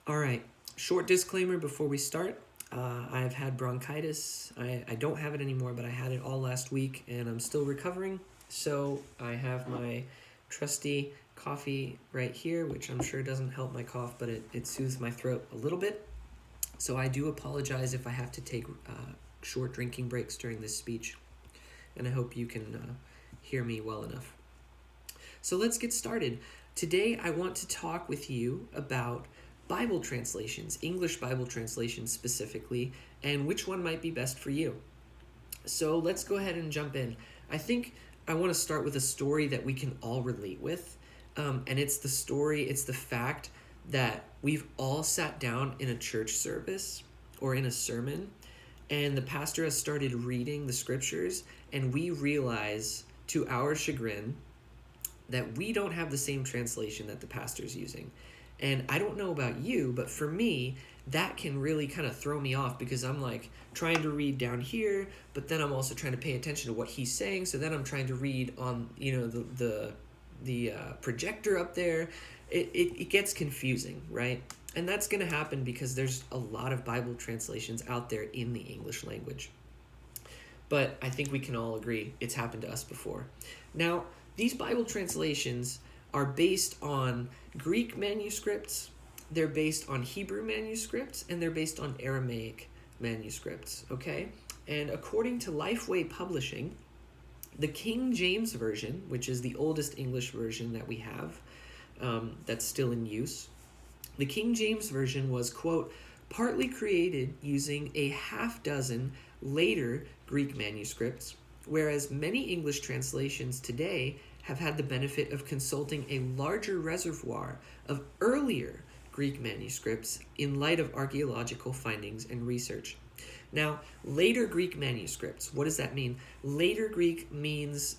All right, short disclaimer before we start. I've had bronchitis. I don't have it anymore, but I had it all last week and I'm still recovering. So I have my trusty coffee right here, which I'm sure doesn't help my cough, but it soothes my throat a little bit. So I do apologize if I have to take short drinking breaks during this speech, and I hope you can hear me well enough. So let's get started. Today I want to talk with you about Bible translations, English Bible translations specifically, and which one might be best for you. So let's go ahead and jump in. I think I want to start with a story that we can all relate with. And it's the fact that we've all sat down in a church service or in a sermon, and the pastor has started reading the scriptures, and we realize, to our chagrin, that we don't have the same translation that the pastor's using. And I don't know about you, but for me, that can really kind of throw me off because I'm like trying to read down here, but then I'm also trying to pay attention to what he's saying. So then I'm trying to read on, the projector up there. It gets confusing, right? And that's going to happen because there's a lot of Bible translations out there in the English language. But I think we can all agree it's happened to us before. Now, these Bible translations are based on Greek manuscripts, they're based on Hebrew manuscripts, and they're based on Aramaic manuscripts, okay? And according to Lifeway Publishing, the King James Version, which is the oldest English version that we have, that's still in use, the King James Version was, quote, partly created using a half dozen later Greek manuscripts, whereas many English translations today have had the benefit of consulting a larger reservoir of earlier Greek manuscripts in light of archaeological findings and research. Now, later Greek manuscripts, what does that mean? Later Greek means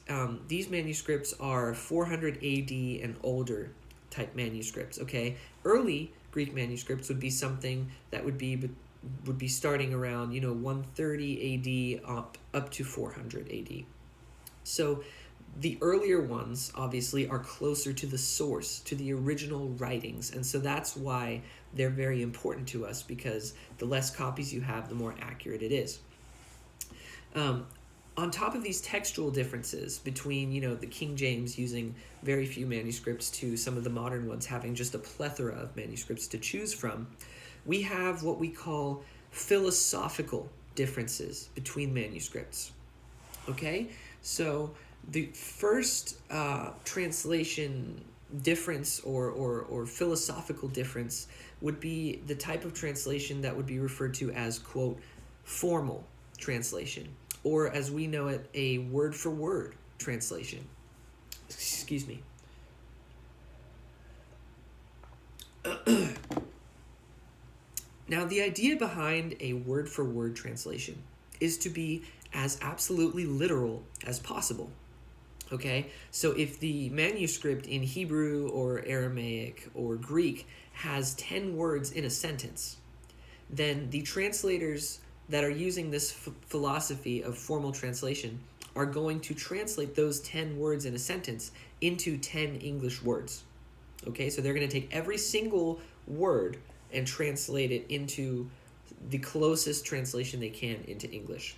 these manuscripts are 400 AD and older type manuscripts, okay? Early Greek manuscripts would be something that would be starting around 130 AD up to 400 AD. So the earlier ones obviously are closer to the source, to the original writings, and so that's why they're very important to us, because the less copies you have, the more accurate it is. On top of these textual differences between, the King James using very few manuscripts to some of the modern ones having just a plethora of manuscripts to choose from, we have what we call philosophical differences between manuscripts. Okay? So the first translation difference or philosophical difference would be the type of translation that would be referred to as, quote, formal translation, or as we know it, a word-for-word translation. Excuse me. Now, the idea behind a word-for-word translation is to be as absolutely literal as possible. Okay, so if the manuscript in Hebrew or Aramaic or Greek has 10 words in a sentence, then the translators that are using this philosophy of formal translation are going to translate those 10 words in a sentence into 10 English words. Okay, so they're going to take every single word and translate it into the closest translation they can into English.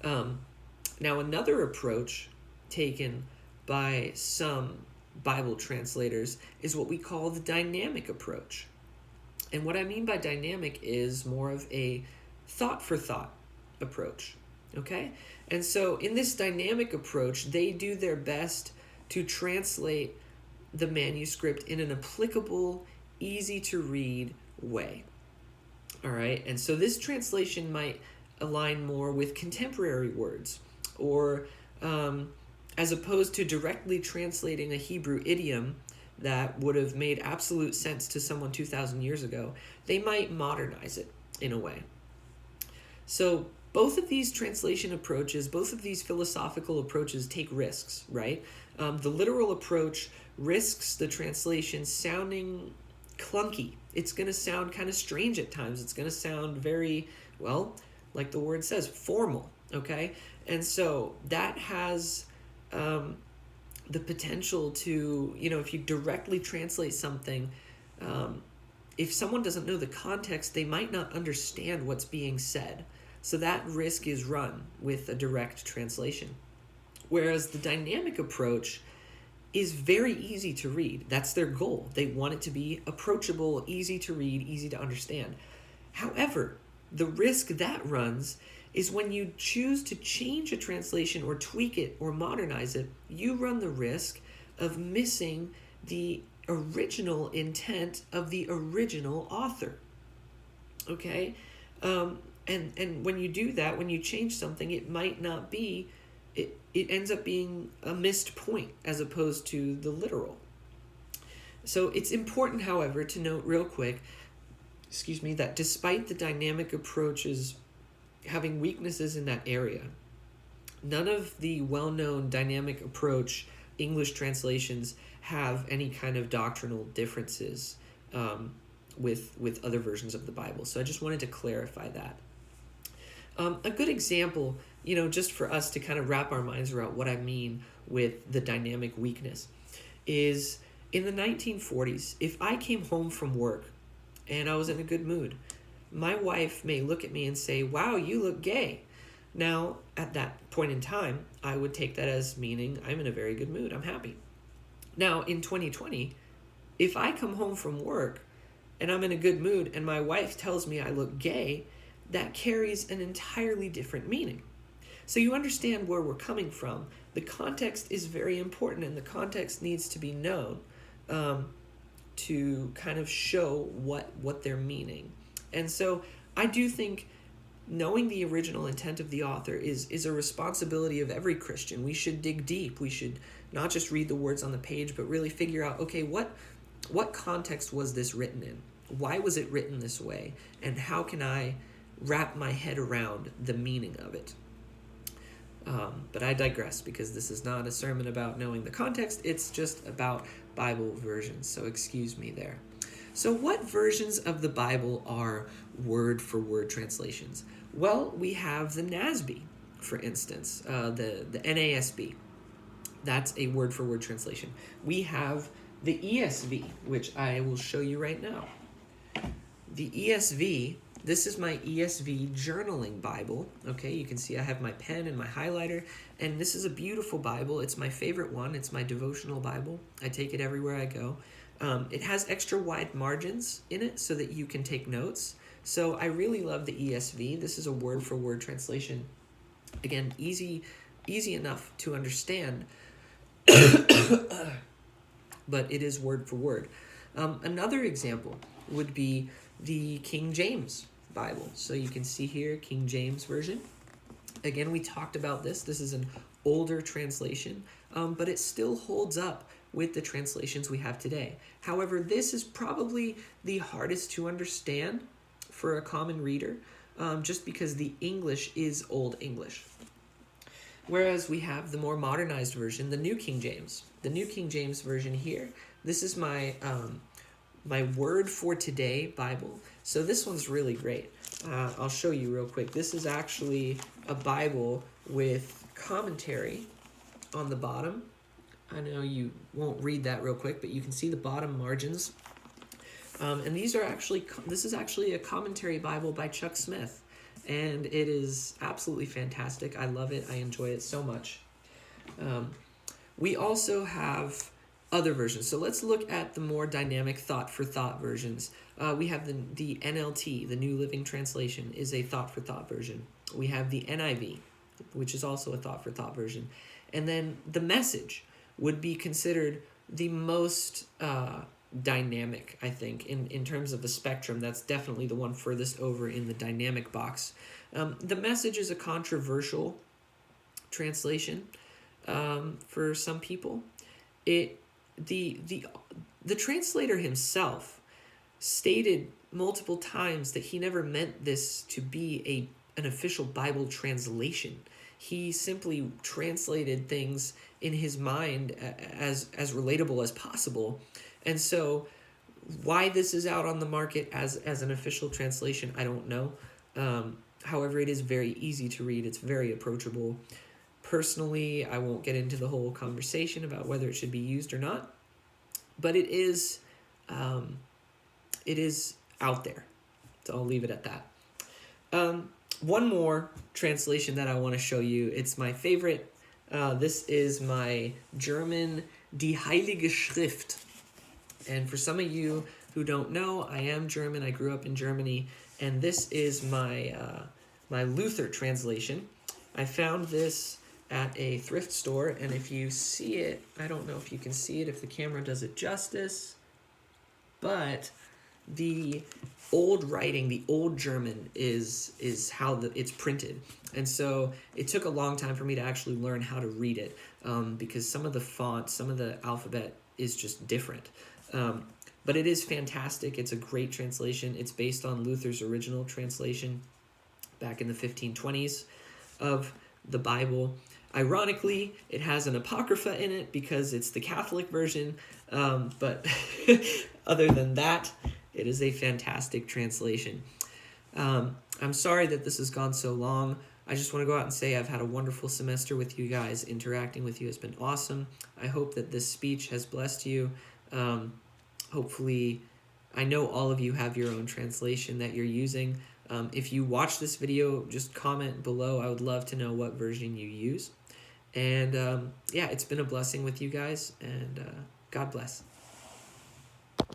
Now, another approach taken by some Bible translators is what we call the dynamic approach. And what I mean by dynamic is more of a thought-for-thought approach, okay? And so in this dynamic approach, they do their best to translate the manuscript in an applicable, easy-to-read way, all right? And so this translation might align more with contemporary words, or as opposed to directly translating a Hebrew idiom that would have made absolute sense to someone 2,000 years ago, they might modernize it in a way. So both of these translation approaches, both of these philosophical approaches take risks, right? The literal approach risks the translation sounding clunky. It's going to sound kind of strange at times. It's going to sound very, well, like the word says, formal, okay? And so that has the potential to, if you directly translate something, if someone doesn't know the context, they might not understand what's being said. So that risk is run with a direct translation. Whereas the dynamic approach is very easy to read. That's their goal. They want it to be approachable, easy to read, easy to understand. However, the risk that runs is when you choose to change a translation or tweak it or modernize it, you run the risk of missing the original intent of the original author. Okay? And when you do that, when you change something, it might not be, it ends up being a missed point as opposed to the literal. So it's important, however, to note real quick, that despite the dynamic approaches having weaknesses in that area, none of the well-known dynamic approach English translations have any kind of doctrinal differences with other versions of the Bible. So I just wanted to clarify that. A good example, just for us to kind of wrap our minds around what I mean with the dynamic weakness, is in the 1940s, if I came home from work and I was in a good mood, my wife may look at me and say, "Wow, you look gay." Now, at that point in time, I would take that as meaning I'm in a very good mood, I'm happy. Now, in 2020, if I come home from work and I'm in a good mood and my wife tells me I look gay, that carries an entirely different meaning. So you understand where we're coming from. The context is very important, and the context needs to be known to kind of show what they're meaning. And so I do think knowing the original intent of the author is a responsibility of every Christian. We should dig deep. We should not just read the words on the page, but really figure out, okay, what context was this written in? Why was it written this way? And how can I wrap my head around the meaning of it? But I digress, because this is not a sermon about knowing the context. It's just about Bible versions, so excuse me there. So what versions of the Bible are word-for-word translations? Well, we have the NASB, for instance, the NASB. That's a word-for-word translation. We have the ESV, which I will show you right now. The ESV, this is my ESV journaling Bible. Okay, you can see I have my pen and my highlighter, and this is a beautiful Bible. It's my favorite one. It's my devotional Bible. I take it everywhere I go. It has extra wide margins in it so that you can take notes. So I really love the ESV. This is a word-for-word translation. Again, easy enough to understand, but it is word-for-word. Another example would be the King James Bible. So you can see here, King James Version. Again, we talked about this. This is an older translation, but it still holds up with the translations we have today. However, this is probably the hardest to understand for a common reader, just because the English is Old English. Whereas we have the more modernized version, the New King James. The New King James Version here, this is my my Word for Today Bible. So this one's really great. I'll show you real quick. This is actually a Bible with commentary on the bottom. I know you won't read that real quick, but you can see the bottom margins. And this is actually a commentary Bible by Chuck Smith. And it is absolutely fantastic. I love it. I enjoy it so much. We also have other versions. So let's look at the more dynamic thought-for-thought versions. We have the NLT, the New Living Translation, is a thought-for-thought version. We have the NIV, which is also a thought-for-thought version. And then the Message would be considered the most dynamic, I think, in terms of the spectrum. That's definitely the one furthest over in the dynamic box. The Message is a controversial translation for some people. The translator himself stated multiple times that he never meant this to be an official Bible translation. He simply translated things in his mind as relatable as possible. And so why this is out on the market as an official translation, I don't know. However, it is very easy to read. It's very approachable. Personally, I won't get into the whole conversation about whether it should be used or not, but it is it is out there. So I'll leave it at that. One more translation that I want to show you. It's my favorite. This is my German Die Heilige Schrift. And for some of you who don't know, I am German. I grew up in Germany. And this is my, my Luther translation. I found this at a thrift store. And if you see it, I don't know if you can see it, if the camera does it justice. But the old writing, the old German is how it's printed. And so it took a long time for me to actually learn how to read it because some of the font, some of the alphabet is just different. But it is fantastic. It's a great translation. It's based on Luther's original translation back in the 1520s of the Bible. Ironically, it has an apocrypha in it because it's the Catholic version. But other than that, it is a fantastic translation. I'm sorry that this has gone so long. I just want to go out and say I've had a wonderful semester with you guys. Interacting with you has been awesome. I hope that this speech has blessed you. Hopefully, I know all of you have your own translation that you're using. If you watch this video, just comment below. I would love to know what version you use. And yeah, it's been a blessing with you guys, and God bless.